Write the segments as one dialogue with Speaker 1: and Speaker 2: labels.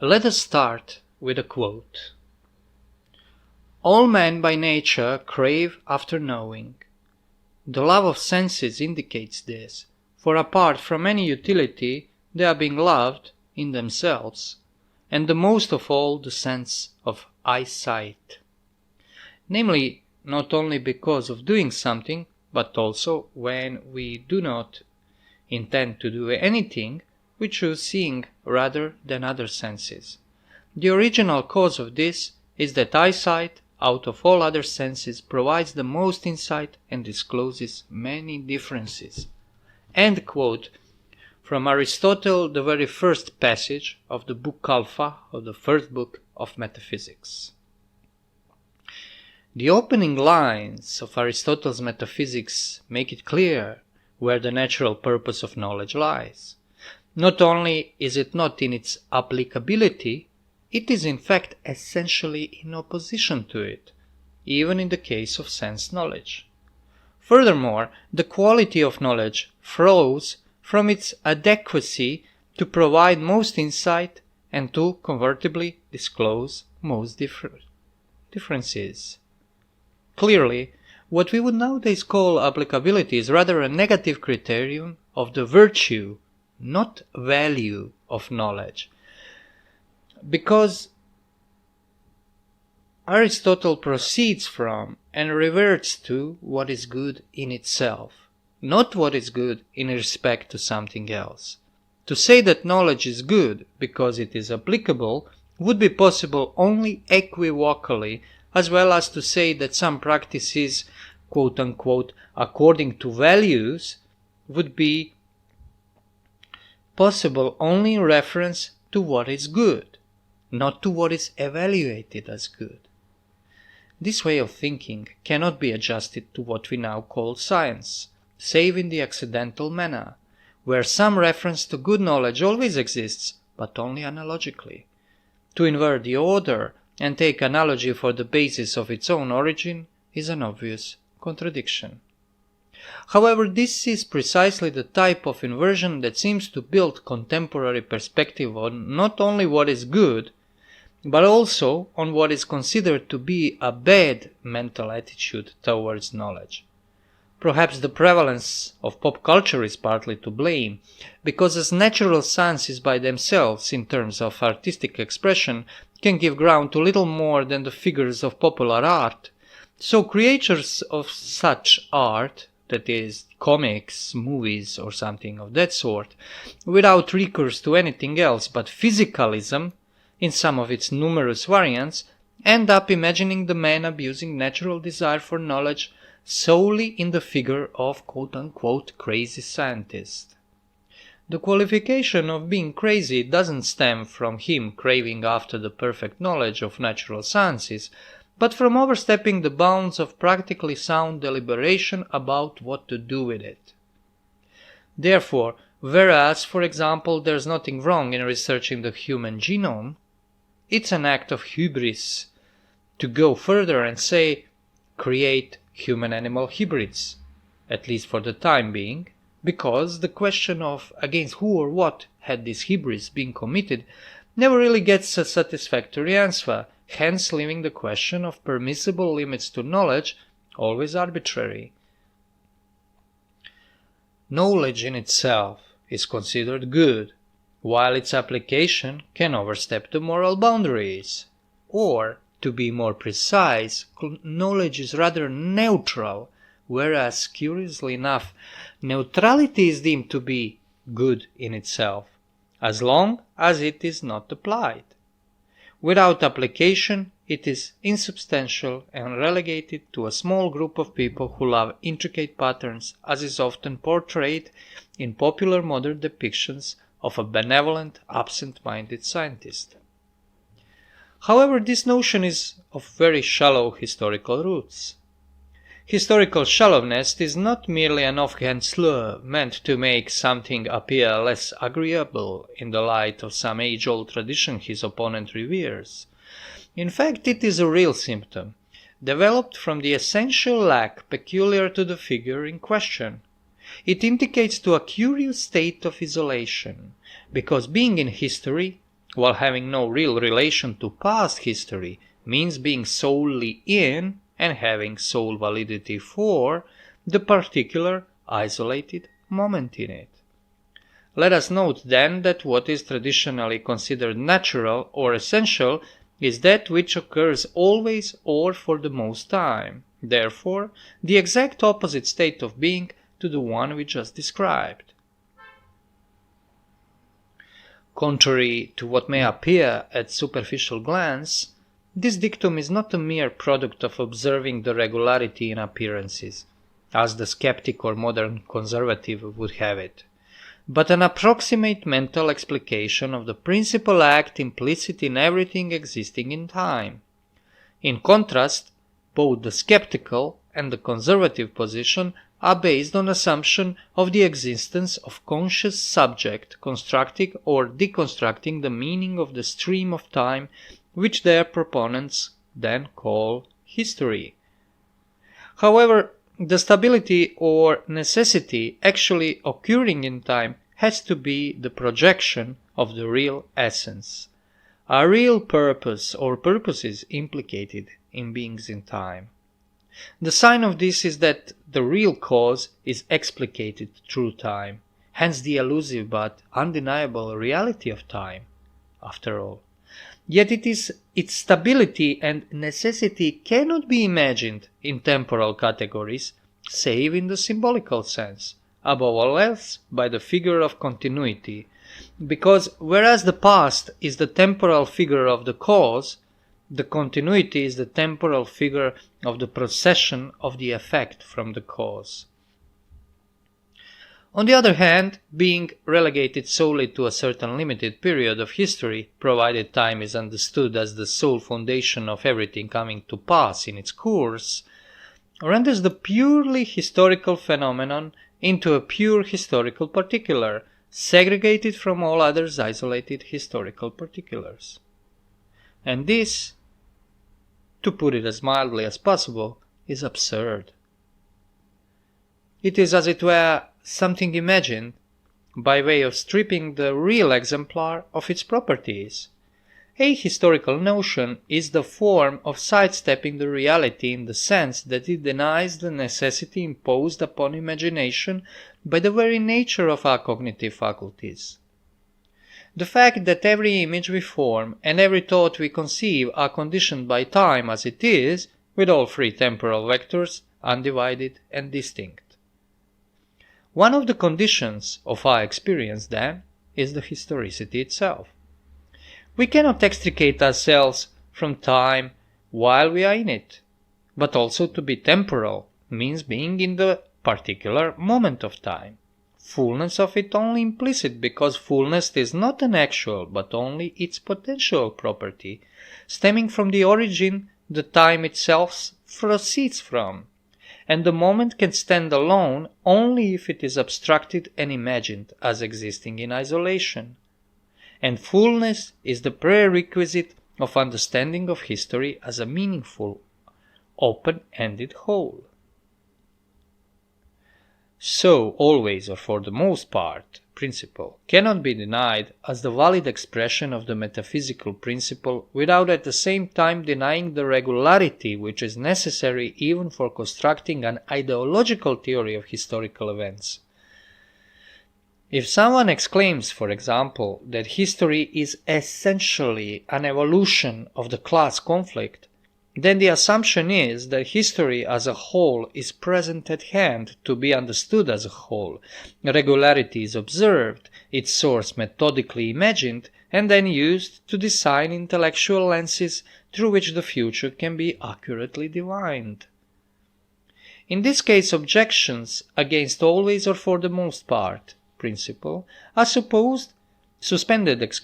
Speaker 1: Let us start with a quote. All men by nature crave after knowing. The love of senses indicates this, for apart from any utility, they are being loved in themselves, and the most of all the sense of eyesight. Namely, not only because of doing something, but also when we do not intend to do anything, we choose seeing rather than other senses. The original cause of this is that eyesight, out of all other senses, provides the most insight and discloses many differences. End quote from Aristotle, the very first passage of the book Alpha of the first book of Metaphysics. The opening lines of Aristotle's Metaphysics make it clear where the natural purpose of knowledge lies. Not only is it not in its applicability, it is in fact essentially in opposition to it, even in the case of sense knowledge. Furthermore, the quality of knowledge flows from its adequacy to provide most insight and to convertibly disclose most differences. Clearly, what we would nowadays call applicability is rather a negative criterion of the virtue, not value, of knowledge. Because Aristotle proceeds from and reverts to what is good in itself, not what is good in respect to something else. To say that knowledge is good because it is applicable would be possible only equivocally, as well as to say that some practices, quote-unquote, according to values, would be possible only in reference to what is good, not to what is evaluated as good. This way of thinking cannot be adjusted to what we now call science, save in the accidental manner, where some reference to good knowledge always exists, but only analogically. To invert the order and take analogy for the basis of its own origin is an obvious contradiction. However, this is precisely the type of inversion that seems to build contemporary perspective on not only what is good, but also on what is considered to be a bad mental attitude towards knowledge. Perhaps the prevalence of pop culture is partly to blame, because as natural sciences by themselves, in terms of artistic expression, can give ground to little more than the figures of popular art, so creators of such art, that is, comics, movies, or something of that sort, without recourse to anything else but physicalism, in some of its numerous variants, end up imagining the man abusing natural desire for knowledge solely in the figure of quote-unquote crazy scientist. The qualification of being crazy doesn't stem from him craving after the perfect knowledge of natural sciences, but from overstepping the bounds of practically sound deliberation about what to do with it. Therefore, whereas, for example, there's nothing wrong in researching the human genome, it's an act of hubris to go further and say, create human-animal hybrids, at least for the time being, because the question of against who or what had this hubris been committed never really gets a satisfactory answer, hence leaving the question of permissible limits to knowledge always arbitrary. Knowledge in itself is considered good, while its application can overstep the moral boundaries. Or, to be more precise, knowledge is rather neutral, whereas, curiously enough, neutrality is deemed to be good in itself, as long as it is not applied. Without application, it is insubstantial and relegated to a small group of people who love intricate patterns, as is often portrayed in popular modern depictions of a benevolent, absent-minded scientist. However, this notion is of very shallow historical roots. Historical shallowness is not merely an offhand slur meant to make something appear less agreeable in the light of some age-old tradition his opponent reveres. In fact, it is a real symptom, developed from the essential lack peculiar to the figure in question. It indicates to a curious state of isolation, because being in history, while having no real relation to past history, means being solely in and having sole validity for the particular isolated moment in it. Let us note then that what is traditionally considered natural or essential is that which occurs always or for the most time, therefore the exact opposite state of being to the one we just described. Contrary to what may appear at superficial glance, this dictum is not a mere product of observing the regularity in appearances, as the skeptic or modern conservative would have it, but an approximate mental explication of the principal act implicit in everything existing in time. In contrast, both the skeptical and the conservative position are based on assumption of the existence of conscious subject constructing or deconstructing the meaning of the stream of time, which their proponents then call history. However, the stability or necessity actually occurring in time has to be the projection of the real essence, a real purpose or purposes implicated in beings in time. The sign of this is that the real cause is explicated through time, hence the elusive but undeniable reality of time, after all. Yet its stability and necessity cannot be imagined in temporal categories, save in the symbolical sense, above all else by the figure of continuity, because whereas the past is the temporal figure of the cause, the continuity is the temporal figure of the procession of the effect from the cause. On the other hand, being relegated solely to a certain limited period of history, provided time is understood as the sole foundation of everything coming to pass in its course, renders the purely historical phenomenon into a pure historical particular, segregated from all others isolated historical particulars. And this, to put it as mildly as possible, is absurd. It is, as it were, something imagined by way of stripping the real exemplar of its properties. A historical notion is the form of sidestepping the reality in the sense that it denies the necessity imposed upon imagination by the very nature of our cognitive faculties. The fact that every image we form and every thought we conceive are conditioned by time as it is, with all three temporal vectors, undivided and distinct. One of the conditions of our experience, then, is the historicity itself. We cannot extricate ourselves from time while we are in it, but also to be temporal means being in the particular moment of time. Fullness of it only implicit, because fullness is not an actual but only its potential property, stemming from the origin the time itself proceeds from, and the moment can stand alone only if it is abstracted and imagined as existing in isolation. And fullness is the prerequisite of understanding of history as a meaningful, open-ended whole. So, always or for the most part, principle cannot be denied as the valid expression of the metaphysical principle without at the same time denying the regularity which is necessary even for constructing an ideological theory of historical events. If someone exclaims, for example, that history is essentially an evolution of the class conflict, then the assumption is that history as a whole is present at hand to be understood as a whole, regularity is observed, its source methodically imagined, and then used to design intellectual lenses through which the future can be accurately divined. In this case, objections against always or for the most part principle are suspended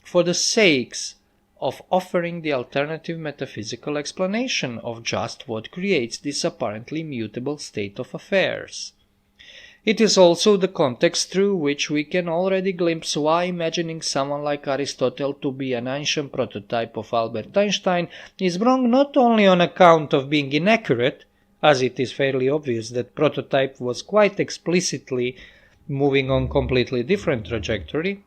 Speaker 1: for the sakes of offering the alternative metaphysical explanation of just what creates this apparently mutable state of affairs. It is also the context through which we can already glimpse why imagining someone like Aristotle to be an ancient prototype of Albert Einstein is wrong, not only on account of being inaccurate, as it is fairly obvious that prototype was quite explicitly moving on completely different trajectory,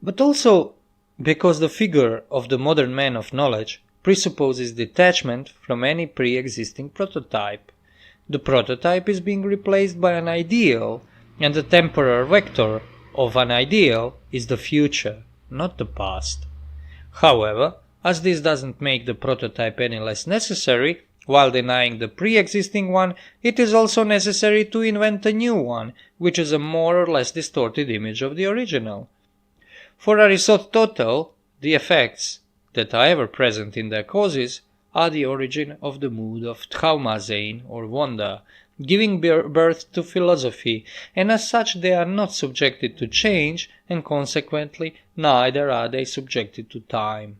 Speaker 1: but also because the figure of the modern man of knowledge presupposes detachment from any pre-existing prototype. The prototype is being replaced by an ideal, and the temporal vector of an ideal is the future, not the past. However, as this doesn't make the prototype any less necessary, while denying the pre-existing one, it is also necessary to invent a new one, which is a more or less distorted image of the original. For Aristotle, the effects that are ever present in their causes are the origin of the mood of Traumasein or wonder, giving birth to philosophy, and as such they are not subjected to change, and consequently neither are they subjected to time.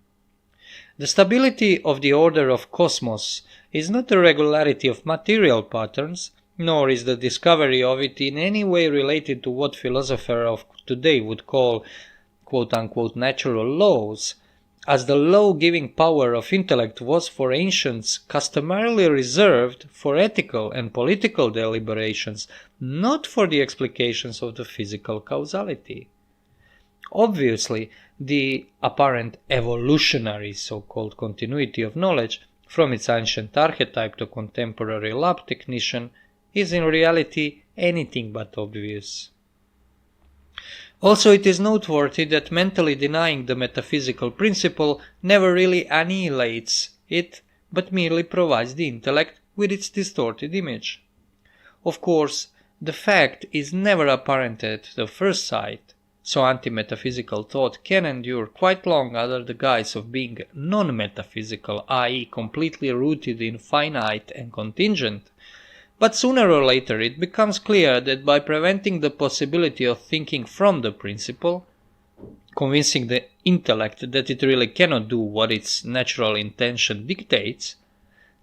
Speaker 1: The stability of the order of cosmos is not the regularity of material patterns, nor is the discovery of it in any way related to what philosophers of today would call quote-unquote natural laws, as the law-giving power of intellect was for ancients customarily reserved for ethical and political deliberations, not for the explications of the physical causality. Obviously, the apparent evolutionary so-called continuity of knowledge from its ancient archetype to contemporary lab technician is in reality anything but obvious. Also, it is noteworthy that mentally denying the metaphysical principle never really annihilates it, but merely provides the intellect with its distorted image. Of course, the fact is never apparent at the first sight, so anti-metaphysical thought can endure quite long under the guise of being non-metaphysical, i.e. completely rooted in finite and contingent. But sooner or later it becomes clear that by preventing the possibility of thinking from the principle, convincing the intellect that it really cannot do what its natural intention dictates,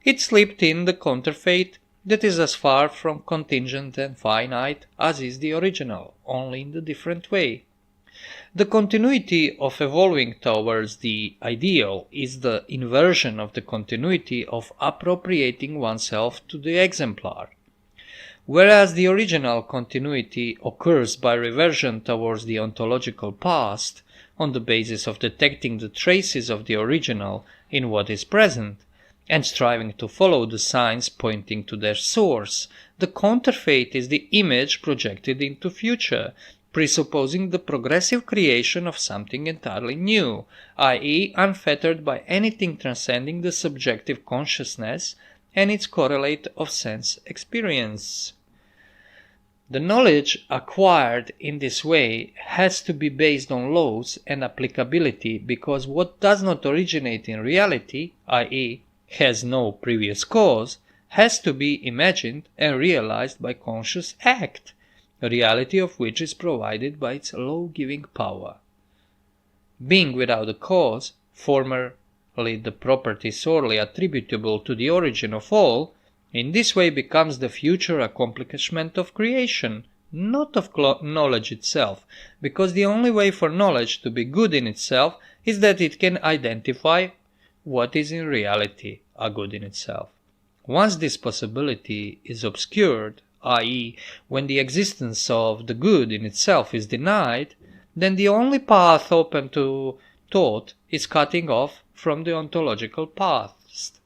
Speaker 1: it slipped in the counterfeit that is as far from contingent and finite as is the original, only in a different way. The continuity of evolving towards the ideal is the inversion of the continuity of appropriating oneself to the exemplar. Whereas the original continuity occurs by reversion towards the ontological past, on the basis of detecting the traces of the original in what is present, and striving to follow the signs pointing to their source, the counterfeit is the image projected into future, presupposing the progressive creation of something entirely new, i.e. unfettered by anything transcending the subjective consciousness and its correlate of sense experience. The knowledge acquired in this way has to be based on laws and applicability, because what does not originate in reality, i.e. has no previous cause, has to be imagined and realized by conscious act, the reality of which is provided by its law-giving power. Being without a cause, formerly the property solely attributable to the origin of all, in this way becomes the future accomplishment of creation, not of knowledge itself, because the only way for knowledge to be good in itself is that it can identify what is in reality a good in itself. Once this possibility is obscured, i.e. when the existence of the good in itself is denied, then the only path open to thought is cutting off from the ontological past,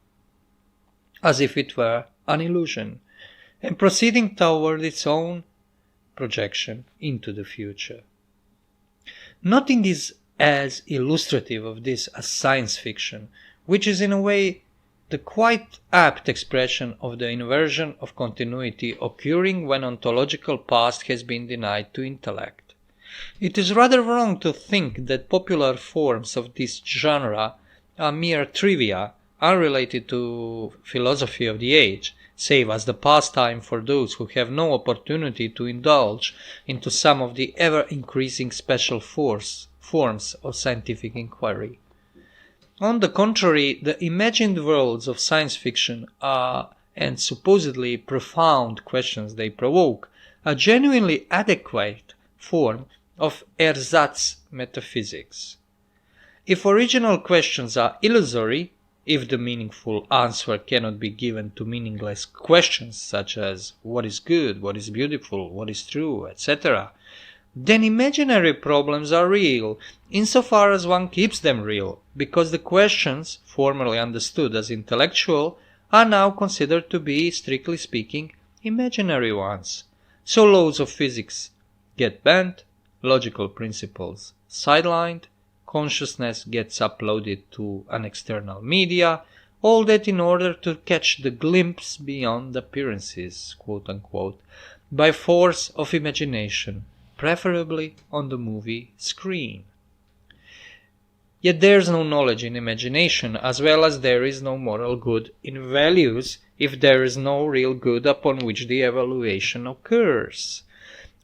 Speaker 1: as if it were an illusion, and proceeding toward its own projection into the future. Nothing is as illustrative of this as science fiction, which is in a way the quite apt expression of the inversion of continuity occurring when ontological past has been denied to intellect. It is rather wrong to think that popular forms of this genre are mere trivia, unrelated to philosophy of the age, save as the pastime for those who have no opportunity to indulge into some of the ever-increasing special forms of scientific inquiry. On the contrary, the imagined worlds of science fiction are, and supposedly profound questions they provoke, a genuinely adequate form of ersatz metaphysics. If original questions are illusory, if the meaningful answer cannot be given to meaningless questions such as what is good, what is beautiful, what is true, etc., then imaginary problems are real, insofar as one keeps them real, because the questions, formerly understood as intellectual, are now considered to be, strictly speaking, imaginary ones. So laws of physics get bent, logical principles sidelined, consciousness gets uploaded to an external media, all that in order to catch the glimpse beyond appearances, quote unquote, by force of imagination, preferably on the movie screen. Yet there is no knowledge in imagination, as well as there is no moral good in values, if there is no real good upon which the evaluation occurs.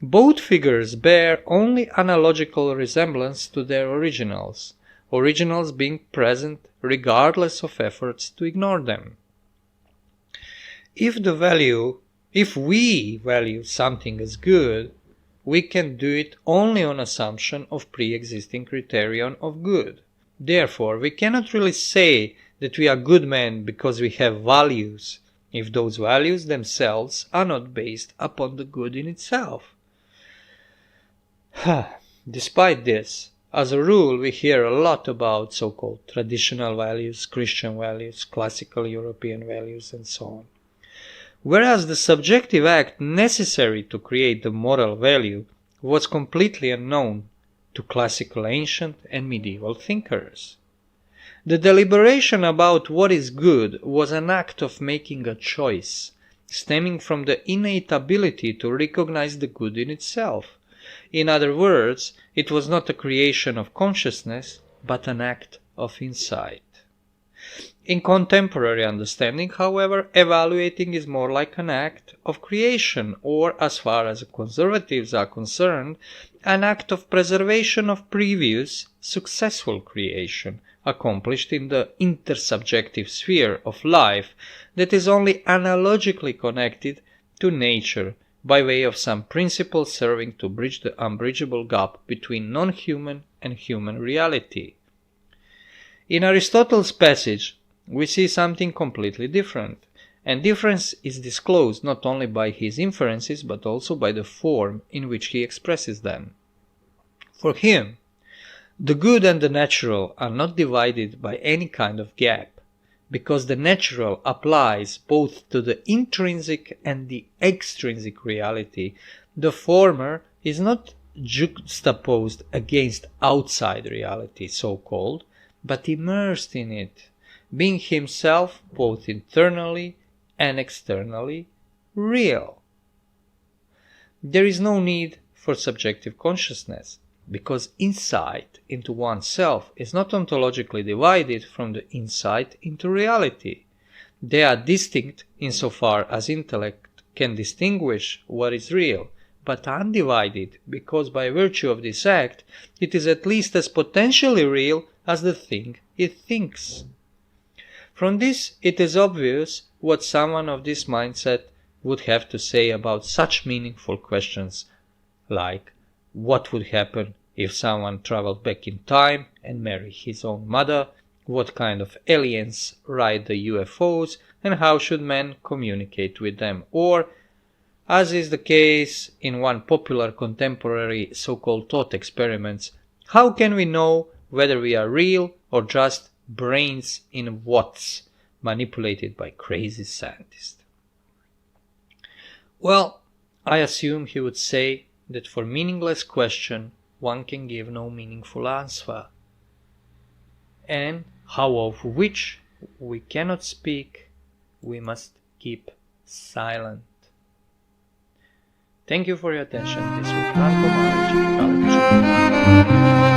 Speaker 1: Both figures bear only analogical resemblance to their originals being present regardless of efforts to ignore them. If we value something as good, we can do it only on assumption of pre-existing criterion of good. Therefore, we cannot really say that we are good men because we have values, if those values themselves are not based upon the good in itself. Despite this, as a rule, we hear a lot about so-called traditional values, Christian values, classical European values, and so on. Whereas the subjective act necessary to create the moral value was completely unknown to classical ancient and medieval thinkers. The deliberation about what is good was an act of making a choice, stemming from the innate ability to recognize the good in itself. In other words, it was not a creation of consciousness, but an act of insight. In contemporary understanding, however, evaluating is more like an act of creation, or, as far as conservatives are concerned, an act of preservation of previous, successful creation, accomplished in the intersubjective sphere of life that is only analogically connected to nature, by way of some principle serving to bridge the unbridgeable gap between non-human and human reality. In Aristotle's passage, we see something completely different, and difference is disclosed not only by his inferences but also by the form in which he expresses them. For him, the good and the natural are not divided by any kind of gap, because the natural applies both to the intrinsic and the extrinsic reality. The former is not juxtaposed against outside reality, so-called, but immersed in it, being himself both internally and externally real. There is no need for subjective consciousness, because insight into oneself is not ontologically divided from the insight into reality. They are distinct insofar as intellect can distinguish what is real, but undivided because by virtue of this act it is at least as potentially real as the thing it thinks. From this it is obvious what someone of this mindset would have to say about such meaningful questions like what would happen if someone traveled back in time and married his own mother, what kind of aliens ride the UFOs, and how should men communicate with them, or, as is the case in one popular contemporary so-called thought experiments, how can we know whether we are real or just brains in watts manipulated by crazy scientists? Well, I assume he would say that for meaningless question one can give no meaningful answer, and how of which we cannot speak, we must keep silent. Thank you for your attention. This was Marco Maric.